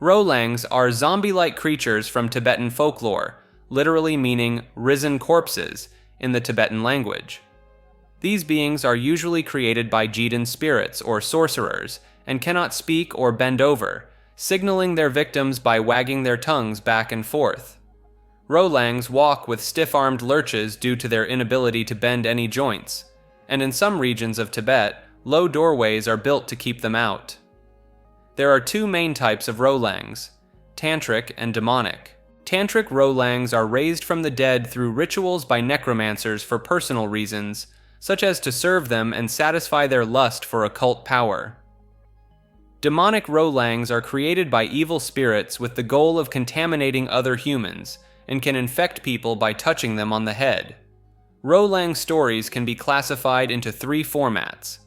Rolangs are zombie-like creatures from Tibetan folklore, literally meaning risen corpses in the Tibetan language. These beings are usually created by Jiden spirits or sorcerers and cannot speak or bend over, signaling their victims by wagging their tongues back and forth. Rolangs walk with stiff-armed lurches due to their inability to bend any joints, and in some regions of Tibet, low doorways are built to keep them out. There are two main types of Rolangs, tantric and demonic. Tantric Rolangs are raised from the dead through rituals by necromancers for personal reasons, such as to serve them and satisfy their lust for occult power. Demonic Rolangs are created by evil spirits with the goal of contaminating other humans, and can infect people by touching them on the head. Rolang stories can be classified into three formats: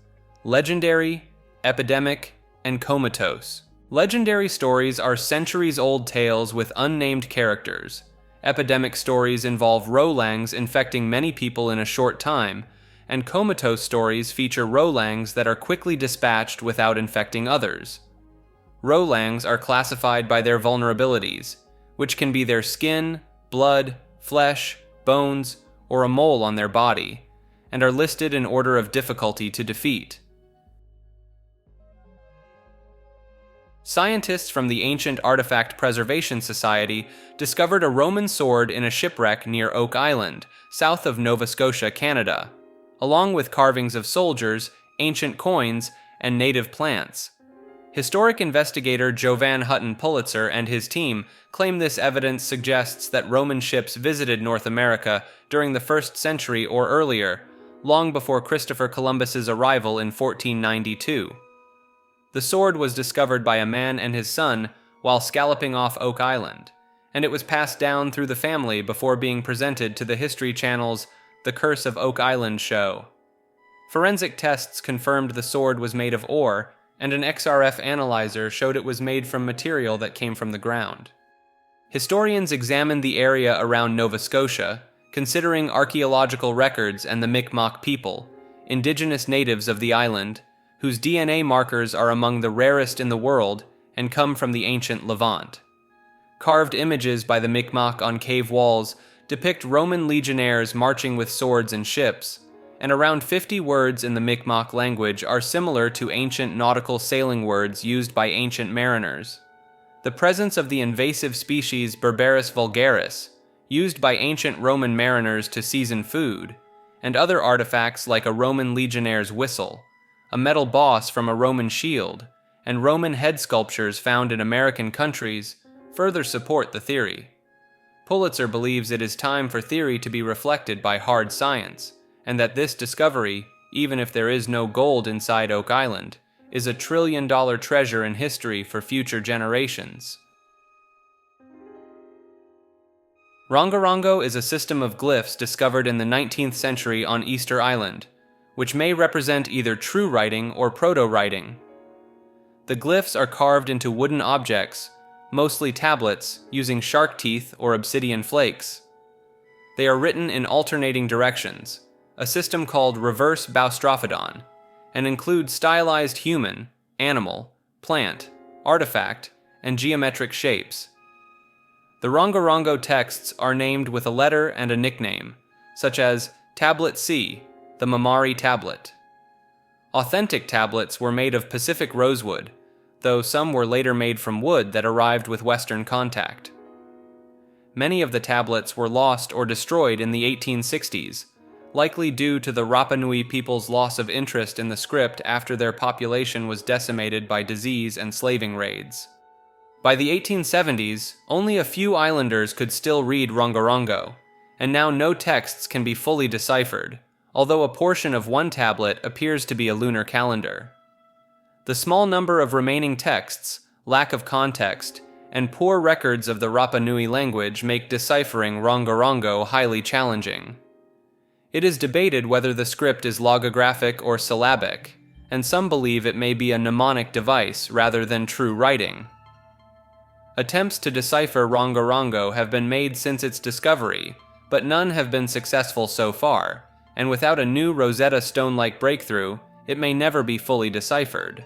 legendary, epidemic, and comatose. Legendary stories are centuries-old tales with unnamed characters. Epidemic stories involve Rolangs infecting many people in a short time, and comatose stories feature Rolangs that are quickly dispatched without infecting others. Rolangs are classified by their vulnerabilities, which can be their skin, blood, flesh, bones, or a mole on their body, and are listed in order of difficulty to defeat. Scientists from the Ancient Artifact Preservation Society discovered a Roman sword in a shipwreck near Oak Island, south of Nova Scotia, Canada, along with carvings of soldiers, ancient coins, and native plants. Historic investigator Jovan Hutton Pulitzer and his team claim this evidence suggests that Roman ships visited North America during the 1st century or earlier, long before Christopher Columbus's arrival in 1492. The sword was discovered by a man and his son while scalloping off Oak Island, and it was passed down through the family before being presented to the History Channel's The Curse of Oak Island show. Forensic tests confirmed the sword was made of ore, and an XRF analyzer showed it was made from material that came from the ground. Historians examined the area around Nova Scotia, considering archaeological records and the Mi'kmaq people, indigenous natives of the island, whose DNA markers are among the rarest in the world and come from the ancient Levant. Carved images by the Mi'kmaq on cave walls depict Roman legionnaires marching with swords and ships, and around 50 words in the Mi'kmaq language are similar to ancient nautical sailing words used by ancient mariners. The presence of the invasive species Berberis vulgaris, used by ancient Roman mariners to season food, and other artifacts like a Roman legionnaire's whistle, a metal boss from a Roman shield, and Roman head sculptures found in American countries further support the theory. Pulitzer believes it is time for theory to be reflected by hard science, and that this discovery, even if there is no gold inside Oak Island, is a trillion-dollar treasure in history for future generations. Rongorongo is a system of glyphs discovered in the 19th century on Easter Island, which may represent either true writing or proto-writing. The glyphs are carved into wooden objects, mostly tablets, using shark teeth or obsidian flakes. They are written in alternating directions, a system called reverse boustrophodon, and include stylized human, animal, plant, artifact, and geometric shapes. The Rongorongo texts are named with a letter and a nickname, such as Tablet C, the Mamari tablet. Authentic tablets were made of Pacific rosewood, though some were later made from wood that arrived with Western contact. Many of the tablets were lost or destroyed in the 1860s, likely due to the Rapa Nui people's loss of interest in the script after their population was decimated by disease and slaving raids. By the 1870s, only a few islanders could still read Rongorongo, and now no texts can be fully deciphered, although a portion of one tablet appears to be a lunar calendar. The small number of remaining texts, lack of context, and poor records of the Rapa Nui language make deciphering Rongorongo highly challenging. It is debated whether the script is logographic or syllabic, and some believe it may be a mnemonic device rather than true writing. Attempts to decipher Rongorongo have been made since its discovery, but none have been successful so far, and without a new Rosetta Stone-like breakthrough, it may never be fully deciphered.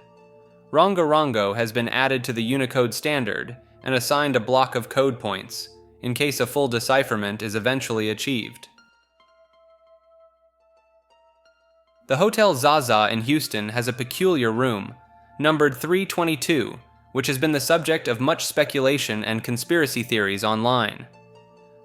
Rongorongo has been added to the Unicode standard and assigned a block of code points, in case a full decipherment is eventually achieved. The Hotel Zaza in Houston has a peculiar room, numbered 322, which has been the subject of much speculation and conspiracy theories online.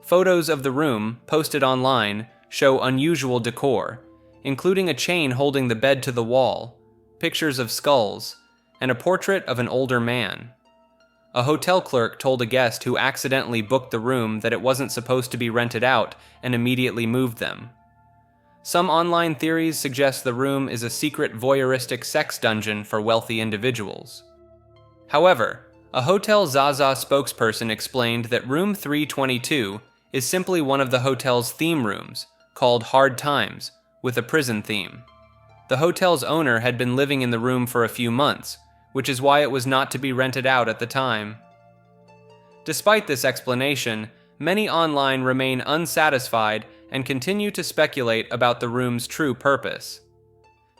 Photos of the room, posted online, show unusual decor, including a chain holding the bed to the wall, pictures of skulls, and a portrait of an older man. A hotel clerk told a guest who accidentally booked the room that it wasn't supposed to be rented out and immediately moved them. Some online theories suggest the room is a secret voyeuristic sex dungeon for wealthy individuals. However, a Hotel Zaza spokesperson explained that room 322 is simply one of the hotel's theme rooms, called Hard Times, with a prison theme. The hotel's owner had been living in the room for a few months, which is why it was not to be rented out at the time. Despite this explanation, many online remain unsatisfied and continue to speculate about the room's true purpose.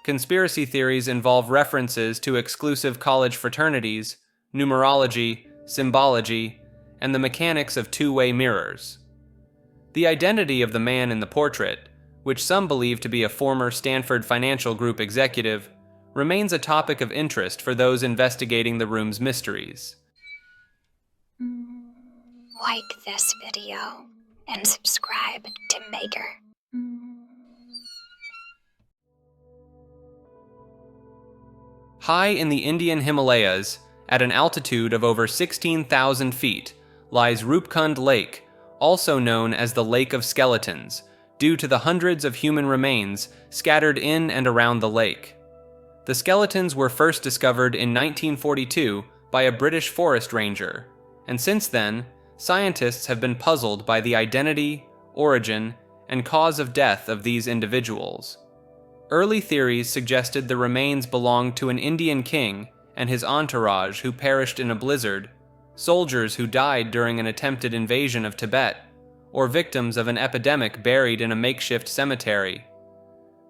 Conspiracy theories involve references to exclusive college fraternities, numerology, symbology, and the mechanics of two-way mirrors. The identity of the man in the portrait, which some believe to be a former Stanford Financial Group executive, remains a topic of interest for those investigating the room's mysteries. Like this video and subscribe to Maker. High in the Indian Himalayas, at an altitude of over 16,000 feet, lies Roopkund Lake, also known as the Lake of Skeletons, due to the hundreds of human remains scattered in and around the lake. The skeletons were first discovered in 1942 by a British forest ranger, and since then, scientists have been puzzled by the identity, origin, and cause of death of these individuals. Early theories suggested the remains belonged to an Indian king and his entourage who perished in a blizzard, soldiers who died during an attempted invasion of Tibet, or victims of an epidemic buried in a makeshift cemetery.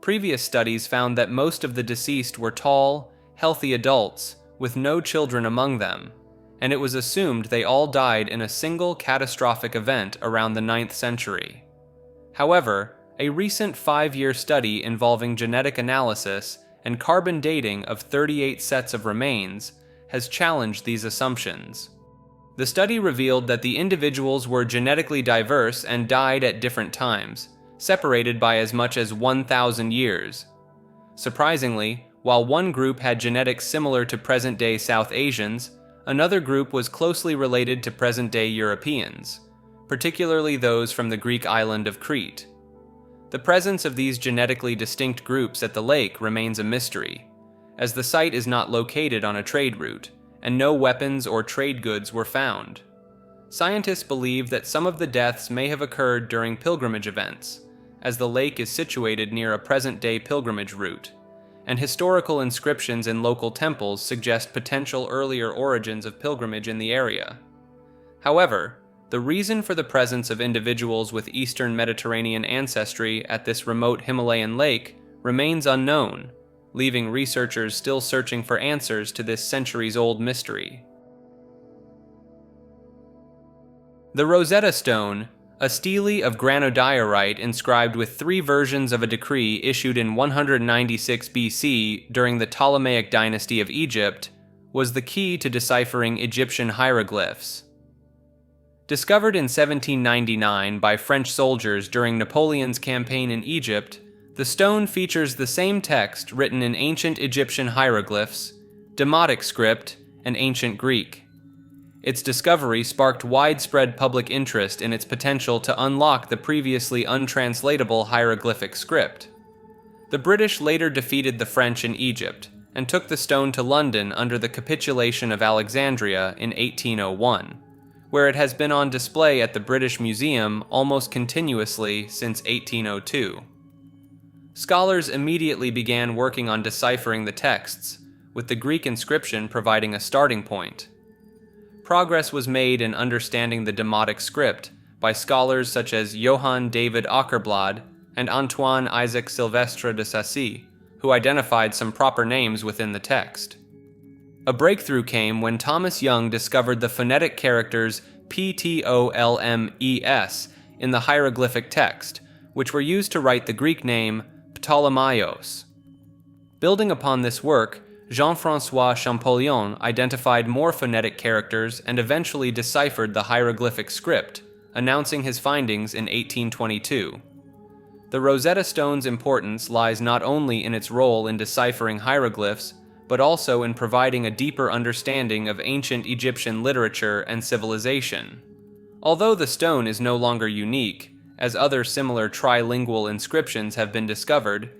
Previous studies found that most of the deceased were tall, healthy adults with no children among them, and it was assumed they all died in a single catastrophic event around the 9th century. However, a recent 5-year study involving genetic analysis and carbon dating of 38 sets of remains has challenged these assumptions. The study revealed that the individuals were genetically diverse and died at different times, separated by as much as 1,000 years. Surprisingly, while one group had genetics similar to present-day South Asians, another group was closely related to present-day Europeans, particularly those from the Greek island of Crete. The presence of these genetically distinct groups at the lake remains a mystery, as the site is not located on a trade route, and no weapons or trade goods were found. Scientists believe that some of the deaths may have occurred during pilgrimage events, as the lake is situated near a present-day pilgrimage route, and historical inscriptions in local temples suggest potential earlier origins of pilgrimage in the area. However, the reason for the presence of individuals with Eastern Mediterranean ancestry at this remote Himalayan lake remains unknown, leaving researchers still searching for answers to this centuries-old mystery. The Rosetta Stone, a stele of granodiorite inscribed with 3 versions of a decree issued in 196 BC during the Ptolemaic dynasty of Egypt, was the key to deciphering Egyptian hieroglyphs. Discovered in 1799 by French soldiers during Napoleon's campaign in Egypt, the stone features the same text written in ancient Egyptian hieroglyphs, Demotic script, and ancient Greek. Its discovery sparked widespread public interest in its potential to unlock the previously untranslatable hieroglyphic script. The British later defeated the French in Egypt and took the stone to London under the capitulation of Alexandria in 1801, where it has been on display at the British Museum almost continuously since 1802. Scholars immediately began working on deciphering the texts, with the Greek inscription providing a starting point. Progress was made in understanding the Demotic script by scholars such as Johann David Åkerblad and Antoine Isaac Silvestre de Sacy, who identified some proper names within the text. A breakthrough came when Thomas Young discovered the phonetic characters Ptolmes in the hieroglyphic text, which were used to write the Greek name Ptolemaios. Building upon this work, Jean-François Champollion identified more phonetic characters and eventually deciphered the hieroglyphic script, announcing his findings in 1822. The Rosetta Stone's importance lies not only in its role in deciphering hieroglyphs, but also in providing a deeper understanding of ancient Egyptian literature and civilization. Although the stone is no longer unique, as other similar trilingual inscriptions have been discovered,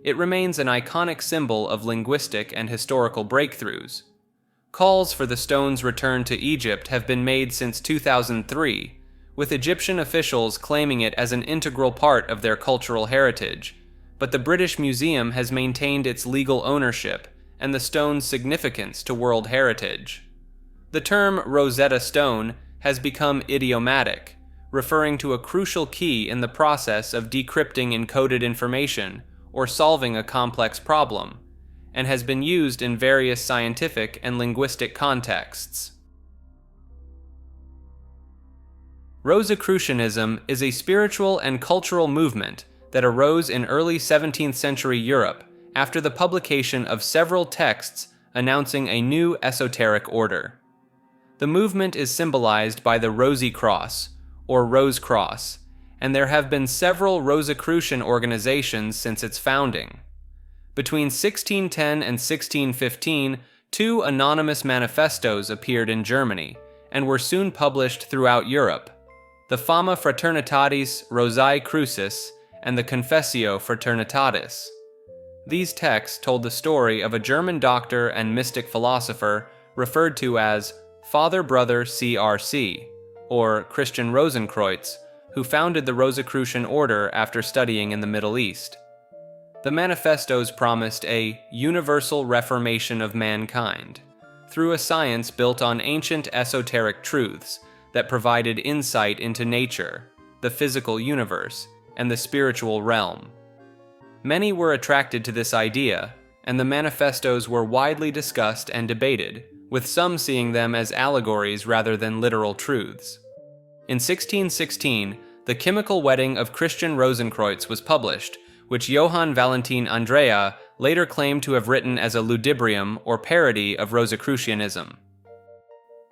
it remains an iconic symbol of linguistic and historical breakthroughs. Calls for the stone's return to Egypt have been made since 2003, with Egyptian officials claiming it as an integral part of their cultural heritage, but the British Museum has maintained its legal ownership and the stone's significance to world heritage. The term Rosetta Stone has become idiomatic, referring to a crucial key in the process of decrypting encoded information or solving a complex problem, and has been used in various scientific and linguistic contexts. Rosicrucianism is a spiritual and cultural movement that arose in early 17th century Europe after the publication of several texts announcing a new esoteric order. The movement is symbolized by the Rosy Cross, or Rose Cross, and there have been several Rosicrucian organizations since its founding. Between 1610 and 1615, 2 anonymous manifestos appeared in Germany, and were soon published throughout Europe: the Fama Fraternitatis Rosae Crucis and the Confessio Fraternitatis. These texts told the story of a German doctor and mystic philosopher referred to as Father Brother CRC, or Christian Rosenkreutz, who founded the Rosicrucian order after studying in the Middle East. The manifestos promised a universal reformation of mankind through a science built on ancient esoteric truths that provided insight into nature, the physical universe, and the spiritual realm. Many were attracted to this idea, and the manifestos were widely discussed and debated, with some seeing them as allegories rather than literal truths. In 1616, The Chemical Wedding of Christian Rosenkreutz was published, which Johann Valentin Andrea later claimed to have written as a ludibrium or parody of Rosicrucianism.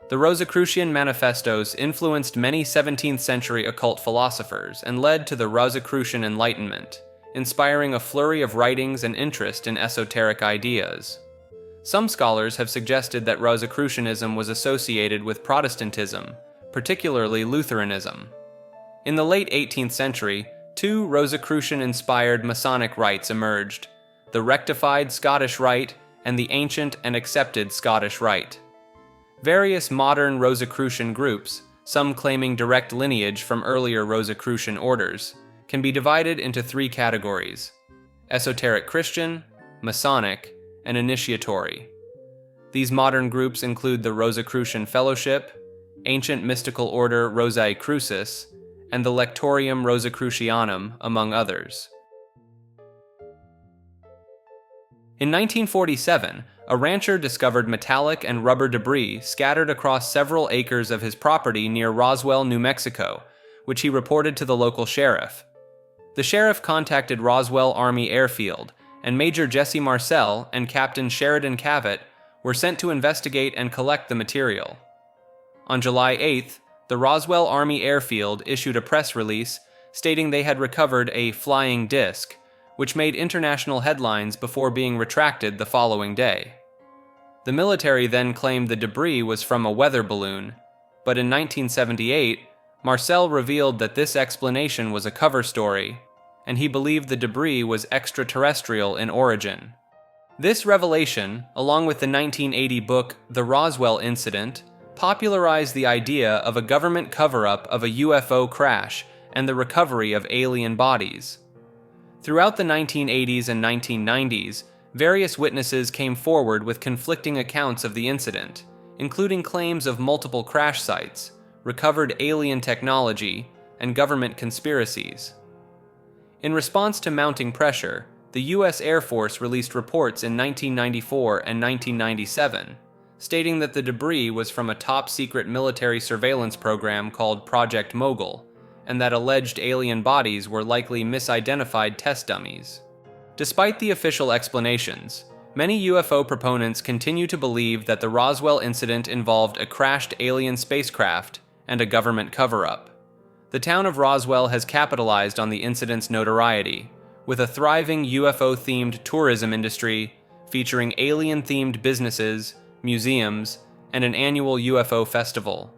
The Rosicrucian manifestos influenced many 17th century occult philosophers and led to the Rosicrucian Enlightenment, inspiring a flurry of writings and interest in esoteric ideas. Some scholars have suggested that Rosicrucianism was associated with Protestantism, particularly Lutheranism. In the late 18th century, 2 Rosicrucian-inspired Masonic rites emerged: the rectified Scottish Rite and the ancient and accepted Scottish Rite. Various modern Rosicrucian groups, some claiming direct lineage from earlier Rosicrucian orders, can be divided into 3 categories: esoteric Christian, Masonic, and initiatory. These modern groups include the Rosicrucian Fellowship, Ancient Mystical Order Rosae Crucis, and the Lectorium Rosicrucianum, among others. In 1947, a rancher discovered metallic and rubber debris scattered across several acres of his property near Roswell, New Mexico, which he reported to the local sheriff. The sheriff contacted Roswell Army Airfield, and Major Jesse Marcel and Captain Sheridan Cavett were sent to investigate and collect the material. On July 8th, the Roswell Army Airfield issued a press release stating they had recovered a flying disc, which made international headlines before being retracted the following day. The military then claimed the debris was from a weather balloon, but in 1978, Marcel revealed that this explanation was a cover story, and he believed the debris was extraterrestrial in origin. This revelation, along with the 1980 book The Roswell Incident, popularized the idea of a government cover-up of a UFO crash and the recovery of alien bodies. Throughout the 1980s and 1990s, various witnesses came forward with conflicting accounts of the incident, including claims of multiple crash sites, recovered alien technology, and government conspiracies. In response to mounting pressure, the U.S. Air Force released reports in 1994 and 1997, stating that the debris was from a top-secret military surveillance program called Project Mogul, and that alleged alien bodies were likely misidentified test dummies. Despite the official explanations, many UFO proponents continue to believe that the Roswell incident involved a crashed alien spacecraft and a government cover-up. The town of Roswell has capitalized on the incident's notoriety, with a thriving UFO-themed tourism industry featuring alien-themed businesses, museums, and an annual UFO festival.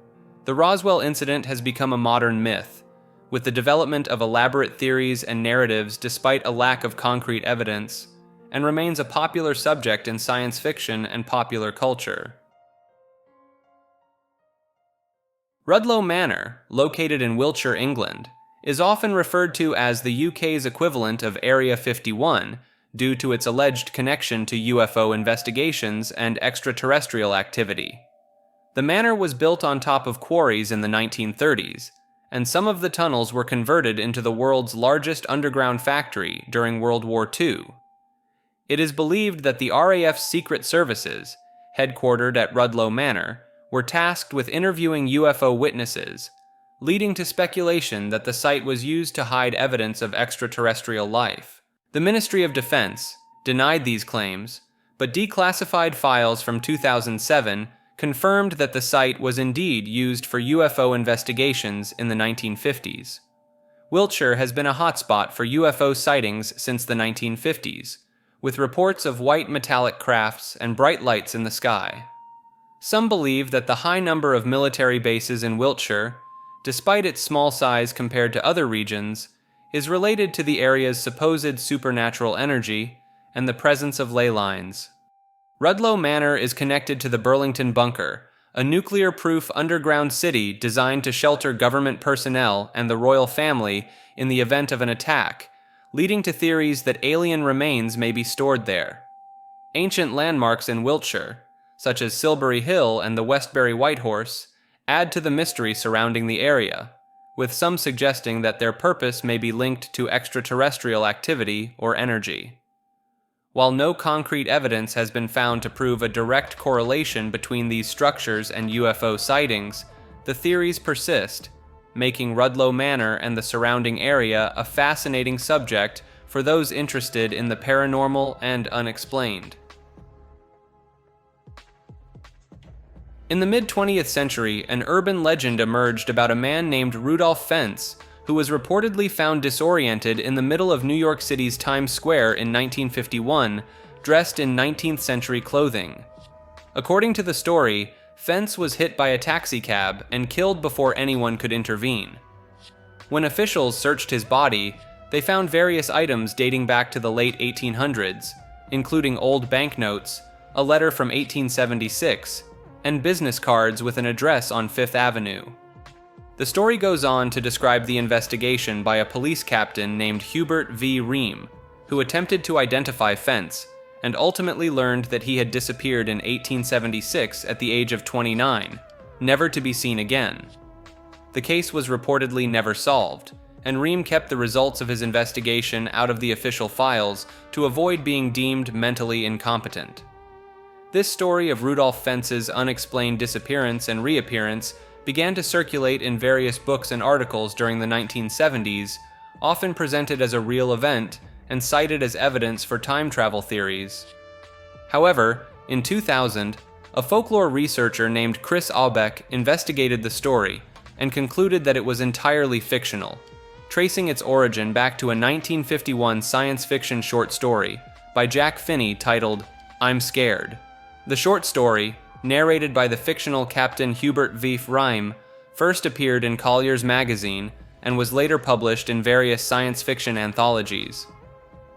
The Roswell incident has become a modern myth, with the development of elaborate theories and narratives despite a lack of concrete evidence, and remains a popular subject in science fiction and popular culture. Rudloe Manor, located in Wiltshire, England, is often referred to as the UK's equivalent of Area 51 due to its alleged connection to UFO investigations and extraterrestrial activity. The manor was built on top of quarries in the 1930s, and some of the tunnels were converted into the world's largest underground factory during World War II. It is believed that the RAF's secret services, headquartered at Rudloe Manor, were tasked with interviewing UFO witnesses, leading to speculation that the site was used to hide evidence of extraterrestrial life. The Ministry of Defense denied these claims, but declassified files from 2007 confirmed that the site was indeed used for UFO investigations in the 1950s. Wiltshire has been a hotspot for UFO sightings since the 1950s, with reports of white metallic crafts and bright lights in the sky. Some believe that the high number of military bases in Wiltshire, despite its small size compared to other regions, is related to the area's supposed supernatural energy and the presence of ley lines. Rudloe Manor is connected to the Burlington Bunker, a nuclear-proof underground city designed to shelter government personnel and the royal family in the event of an attack, leading to theories that alien remains may be stored there. Ancient landmarks in Wiltshire, such as Silbury Hill and the Westbury White Horse, add to the mystery surrounding the area, with some suggesting that their purpose may be linked to extraterrestrial activity or energy. While no concrete evidence has been found to prove a direct correlation between these structures and UFO sightings, the theories persist, making Rudloe Manor and the surrounding area a fascinating subject for those interested in the paranormal and unexplained. In the mid-20th century, an urban legend emerged about a man named Rudolph Fentz, who was reportedly found disoriented in the middle of New York City's Times Square in 1951, dressed in 19th century clothing. According to the story, Fentz was hit by a taxicab and killed before anyone could intervene. When officials searched his body, they found various items dating back to the late 1800s, including old banknotes, a letter from 1876, and business cards with an address on Fifth Avenue. The story goes on to describe the investigation by a police captain named Hubert V. Ream, who attempted to identify Fentz, and ultimately learned that he had disappeared in 1876 at the age of 29, never to be seen again. The case was reportedly never solved, and Ream kept the results of his investigation out of the official files to avoid being deemed mentally incompetent. This story of Rudolph Fentz's unexplained disappearance and reappearance began to circulate in various books and articles during the 1970s, often presented as a real event and cited as evidence for time travel theories. However, in 2000, a folklore researcher named Chris Aubeck investigated the story and concluded that it was entirely fictional, tracing its origin back to a 1951 science fiction short story by Jack Finney titled I'm Scared. The short story, narrated by the fictional Captain Hubert V. Reim, first appeared in Collier's magazine and was later published in various science fiction anthologies.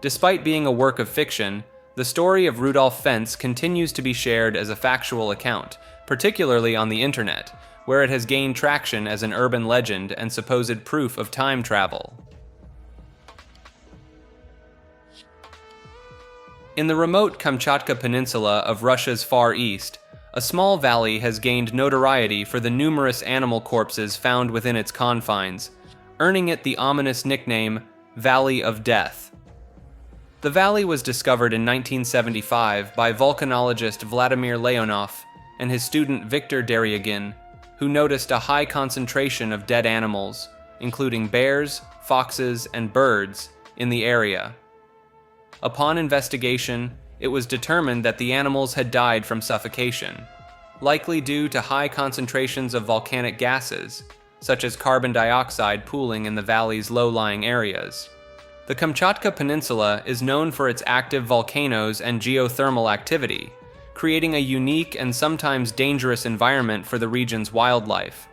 Despite being a work of fiction, the story of Rudolph Fentz continues to be shared as a factual account, particularly on the internet, where it has gained traction as an urban legend and supposed proof of time travel. In the remote Kamchatka Peninsula of Russia's Far East, a small valley has gained notoriety for the numerous animal corpses found within its confines, earning it the ominous nickname Valley of Death. The valley was discovered in 1975 by volcanologist Vladimir Leonov and his student Victor Derrien, who noticed a high concentration of dead animals, including bears, foxes, and birds, in the area. Upon investigation, it was determined that the animals had died from suffocation, likely due to high concentrations of volcanic gases, such as carbon dioxide pooling in the valley's low-lying areas. The Kamchatka Peninsula is known for its active volcanoes and geothermal activity, creating a unique and sometimes dangerous environment for the region's wildlife.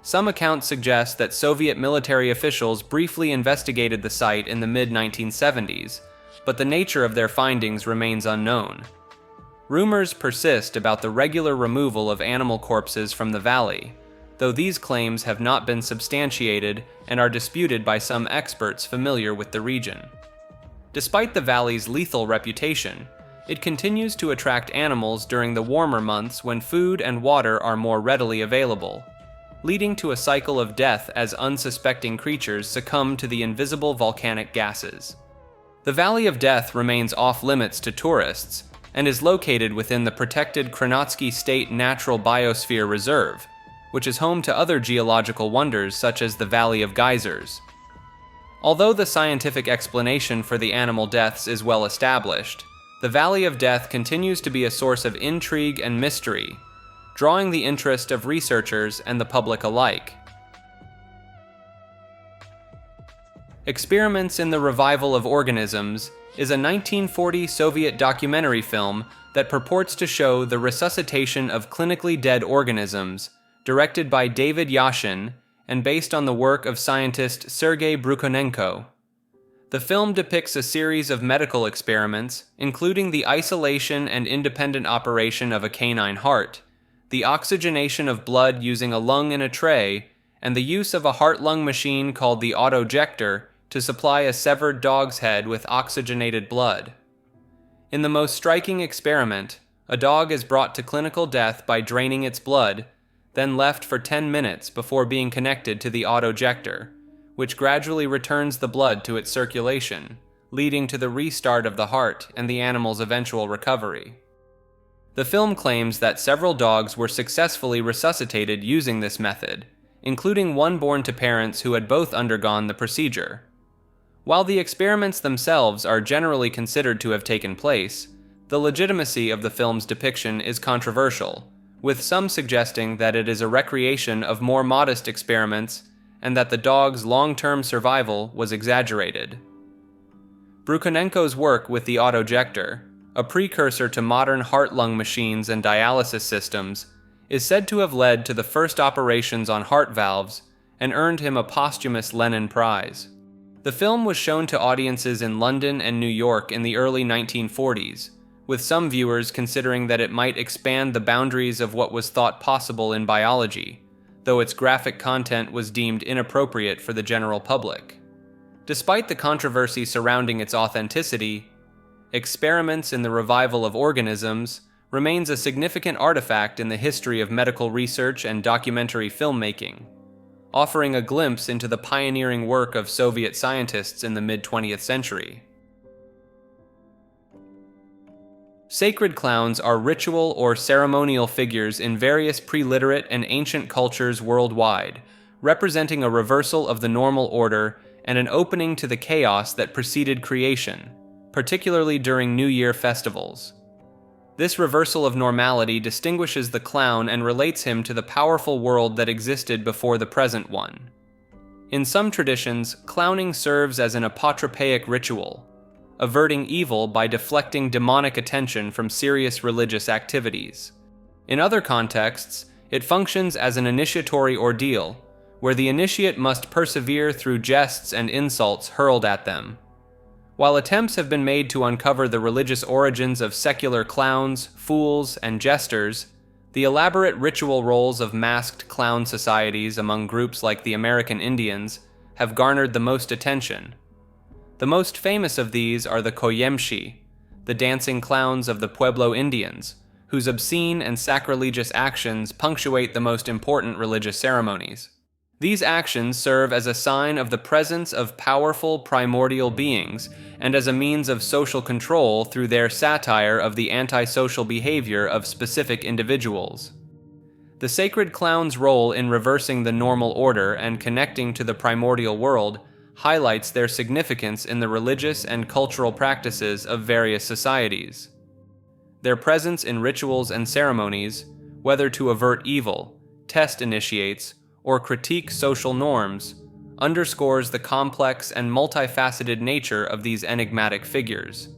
Some accounts suggest that Soviet military officials briefly investigated the site in the mid-1970s, but the nature of their findings remains unknown. Rumors persist about the regular removal of animal corpses from the valley, though these claims have not been substantiated and are disputed by some experts familiar with the region. Despite the valley's lethal reputation, it continues to attract animals during the warmer months when food and water are more readily available, leading to a cycle of death as unsuspecting creatures succumb to the invisible volcanic gases. The Valley of Death remains off-limits to tourists and is located within the protected Kranotsky State Natural Biosphere Reserve, which is home to other geological wonders such as the Valley of Geysers. Although the scientific explanation for the animal deaths is well established, the Valley of Death continues to be a source of intrigue and mystery, drawing the interest of researchers and the public alike. Experiments in the Revival of Organisms is a 1940 Soviet documentary film that purports to show the resuscitation of clinically dead organisms, directed by David Yashin and based on the work of scientist Sergei Brukhonenko. The film depicts a series of medical experiments, including the isolation and independent operation of a canine heart, the oxygenation of blood using a lung in a tray, and the use of a heart-lung machine called the autojector to supply a severed dog's head with oxygenated blood. In the most striking experiment, a dog is brought to clinical death by draining its blood, then left for 10 minutes before being connected to the autojector, which gradually returns the blood to its circulation, leading to the restart of the heart and the animal's eventual recovery. The film claims that several dogs were successfully resuscitated using this method, including one born to parents who had both undergone the procedure. While the experiments themselves are generally considered to have taken place, the legitimacy of the film's depiction is controversial, with some suggesting that it is a recreation of more modest experiments and that the dog's long-term survival was exaggerated. Brukhonenko's work with the autojector, a precursor to modern heart-lung machines and dialysis systems, is said to have led to the first operations on heart valves and earned him a posthumous Lenin Prize. The film was shown to audiences in London and New York in the early 1940s, with some viewers considering that it might expand the boundaries of what was thought possible in biology, though its graphic content was deemed inappropriate for the general public. Despite the controversy surrounding its authenticity, Experiments in the Revival of Organisms remains a significant artifact in the history of medical research and documentary filmmaking, offering a glimpse into the pioneering work of Soviet scientists in the mid-20th century. Sacred clowns are ritual or ceremonial figures in various pre-literate and ancient cultures worldwide, representing a reversal of the normal order and an opening to the chaos that preceded creation, particularly during New Year festivals. This reversal of normality distinguishes the clown and relates him to the powerful world that existed before the present one. In some traditions, clowning serves as an apotropaic ritual, averting evil by deflecting demonic attention from serious religious activities. In other contexts, it functions as an initiatory ordeal, where the initiate must persevere through jests and insults hurled at them. While attempts have been made to uncover the religious origins of secular clowns, fools, and jesters, the elaborate ritual roles of masked clown societies among groups like the American Indians have garnered the most attention. The most famous of these are the Coyemshi, the dancing clowns of the Pueblo Indians, whose obscene and sacrilegious actions punctuate the most important religious ceremonies. These actions serve as a sign of the presence of powerful primordial beings and as a means of social control through their satire of the antisocial behavior of specific individuals. The sacred clown's role in reversing the normal order and connecting to the primordial world highlights their significance in the religious and cultural practices of various societies. Their presence in rituals and ceremonies, whether to avert evil, test initiates, or critique social norms, underscores the complex and multifaceted nature of these enigmatic figures.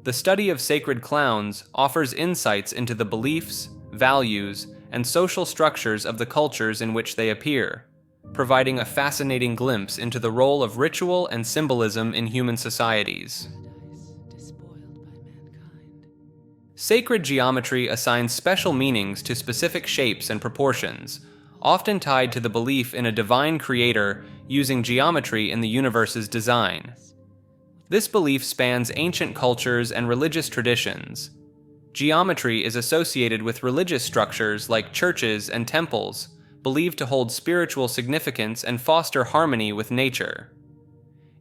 The study of sacred clowns offers insights into the beliefs, values, and social structures of the cultures in which they appear, providing a fascinating glimpse into the role of ritual and symbolism in human societies. Sacred geometry assigns special meanings to specific shapes and proportions, often tied to the belief in a divine creator using geometry in the universe's design. This belief spans ancient cultures and religious traditions. Geometry is associated with religious structures like churches and temples, believed to hold spiritual significance and foster harmony with nature.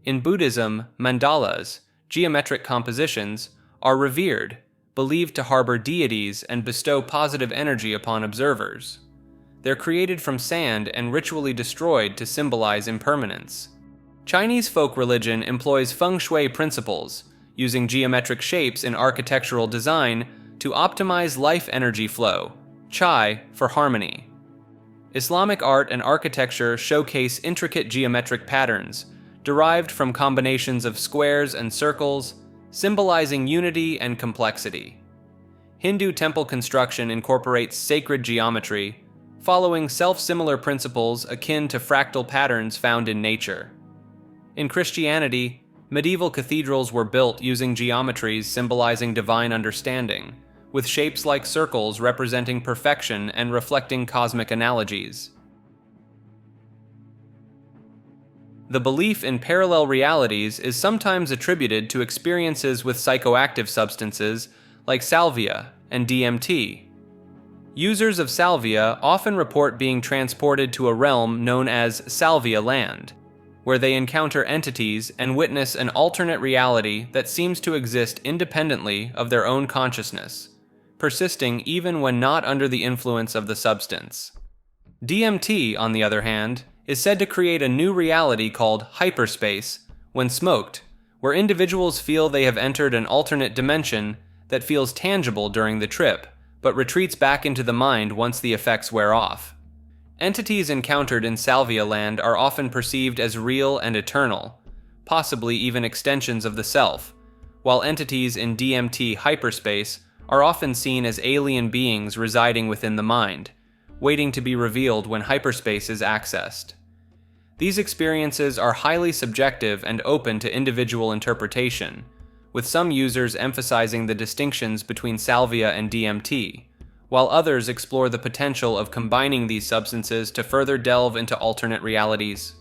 In Buddhism, mandalas, geometric compositions, are revered, believed to harbor deities and bestow positive energy upon observers. They're created from sand and ritually destroyed to symbolize impermanence. Chinese folk religion employs feng shui principles, using geometric shapes in architectural design to optimize life energy flow, qi for harmony. Islamic art and architecture showcase intricate geometric patterns, derived from combinations of squares and circles, symbolizing unity and complexity. Hindu temple construction incorporates sacred geometry, following self-similar principles akin to fractal patterns found in nature. In Christianity, medieval cathedrals were built using geometries symbolizing divine understanding, with shapes like circles representing perfection and reflecting cosmic analogies. The belief in parallel realities is sometimes attributed to experiences with psychoactive substances like salvia and DMT. Users of salvia often report being transported to a realm known as Salvia Land, where they encounter entities and witness an alternate reality that seems to exist independently of their own consciousness, persisting even when not under the influence of the substance. DMT, on the other hand, is said to create a new reality called hyperspace when smoked, where individuals feel they have entered an alternate dimension that feels tangible during the trip, but retreats back into the mind once the effects wear off. Entities encountered in Salvia Land are often perceived as real and eternal, possibly even extensions of the self, while entities in DMT hyperspace are often seen as alien beings residing within the mind, waiting to be revealed when hyperspace is accessed. These experiences are highly subjective and open to individual interpretation, with some users emphasizing the distinctions between salvia and DMT, while others explore the potential of combining these substances to further delve into alternate realities.